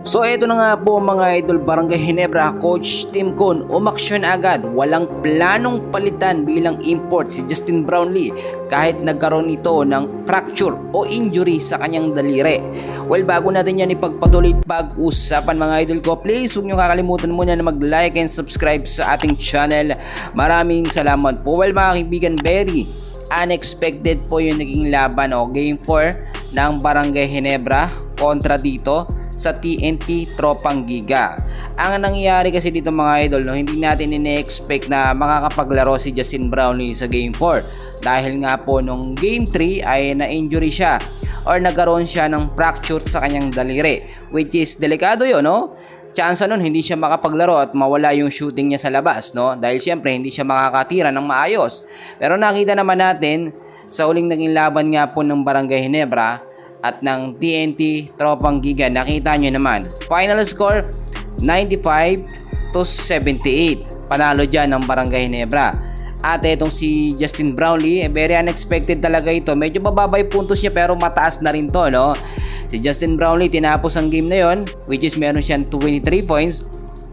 So ito na nga po mga idol, Barangay Ginebra, Coach Tim Con umaksyon agad, walang planong palitan bilang import si Justin Brownlee kahit nagkaroon ito ng fracture o injury sa kanyang daliri. Well, bago natin yan ipagpatuloy pag-usapan mga idol ko, please huwag nyo kakalimutan muna na mag-like and subscribe sa ating channel. Maraming salamat po. Well mga kaibigan, very unexpected po yung naging laban o Game 4 ng Barangay Ginebra kontra dito sa TNT Tropang Giga. Ang nangyayari kasi dito mga idol, hindi natin ine-expect na makakapaglaro si Justin Brownlee sa Game 4 dahil nga po nung Game 3 ay na-injury siya or nagkaroon siya ng fracture sa kanyang daliri, which is delikado yun, no? Chance nun hindi siya makapaglaro at mawala yung shooting niya sa labas, no? Dahil syempre hindi siya makakatira ng maayos. Pero nakita naman natin sa uling naging laban nga po ng Barangay Ginebra at ng TNT Tropang Giga, nakita nyo naman final score 95-78, panalo dyan ng Barangay Ginebra. At itong si Justin Brownlee, very unexpected talaga ito, medyo mababa yung puntos niya pero mataas na rin to, no? Si Justin Brownlee tinapos ang game na yon, which is meron siyang 23 points,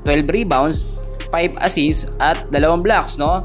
12 rebounds, 5 assists at 2 blocks, no?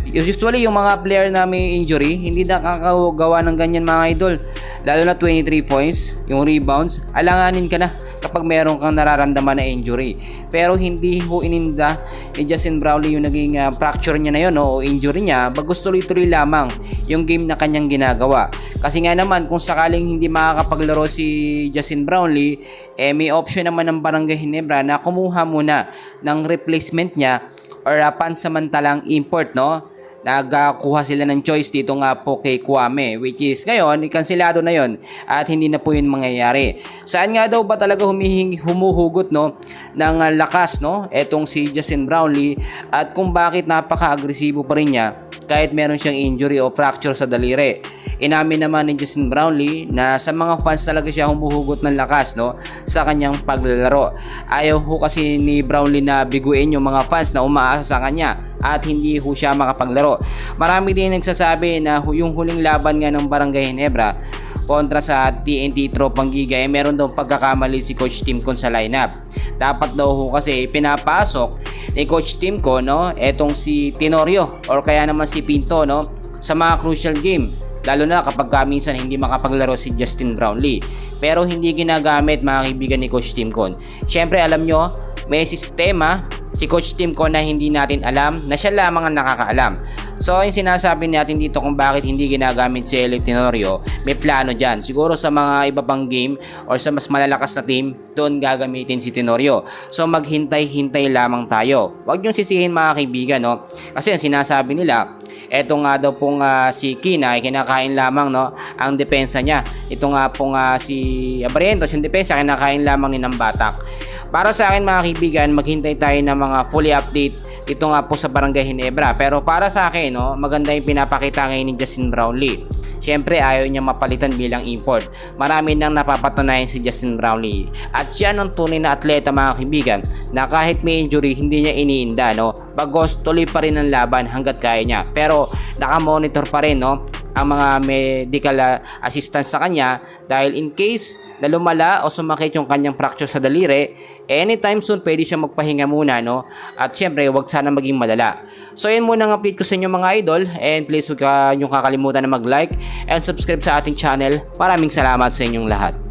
Usually yung mga player na may injury hindi nakakagawa ng ganyan mga idol, lalo na 23 points, yung rebounds, alanganin ka na kapag meron kang nararamdaman na injury. Pero hindi ho ininda ni Justin Brownlee yung naging fracture niya na yun, o injury niya, bagos tuloy-tuloy lamang yung game na kanyang ginagawa. Kasi nga naman kung sakaling hindi makakapaglaro si Justin Brownlee, may option naman ng Barangay Ginebra na kumuha muna ng replacement niya or pansamantalang import, no? Nagkuha sila ng choice dito nga po kay Kwame, which is ngayon ikanselado na yon at hindi na po yun mangyayari. Saan nga daw ba talaga humuhugot, no, ng lakas, no, etong si Justin Brownlee at kung bakit napaka-agresibo pa rin niya kahit meron siyang injury o fracture sa daliri. Inamin naman ni Justin Brownlee na sa mga fans talaga siya humuhugot ng lakas, no, sa kanyang paglalaro. Ayaw ho kasi ni Brownlee na biguin yung mga fans na umaasa sa kanya at hindi ho siya makapaglaro. Marami din nagsasabi na yung huling laban nga ng Barangay Ginebra kontra sa TNT Tropang Giga meron daw pagkakamali si Coach Tim Con sa lineup. Dapat daw ho kasi pinapasok ni Coach Tim Con, no, etong si Tenorio or kaya naman si Pinto, no, sa mga crucial game, lalo na kapag minsan hindi makapaglaro si Justin Brownlee. Pero hindi ginagamit mga kaibigan ni Coach Tim Con. Syempre alam nyo, may sistema si Coach Tim Con na hindi natin alam, na siya lamang ang nakakaalam. So yung sinasabi natin dito kung bakit hindi ginagamit si Eli Tenorio, may plano dyan. Siguro sa mga iba pang game or sa mas malalakas na team, doon gagamitin si Tenorio. So maghintay-hintay lamang tayo. Huwag niyong sisihin mga kaibigan, no? Kasi ang sinasabi nila, eto nga daw pong si Kina ay kinakain lamang, no, ang depensa niya. Ito nga pong si Abrientos, yung depensa kinakain lamang ni ng Batak. Para sa akin mga kaibigan, maghintay tayo ng mga fully update ito nga po sa Barangay Ginebra. Pero para sa akin, no, maganda yung pinapakita ngayon ni Justin Brownlee. Siyempre ayaw niya mapalitan bilang import. Marami nang napapatunayan si Justin Brownlee. At siya ang tunay na atleta mga kaibigan na kahit may injury hindi niya iniinda, no. Bagos tuloy pa rin ang laban hanggat kaya niya. Pero nakamonitor pa rin, no, ang mga medical assistance sa kanya dahil in case na lumala o sumakit yung kanyang fracture sa daliri, anytime soon pwede siya magpahinga muna, no? At syempre wag sana maging malala. So yun muna ang update ko sa inyo mga idol, and please huwag nyo kakalimutan na mag-like and subscribe sa ating channel. Maraming salamat sa inyong lahat.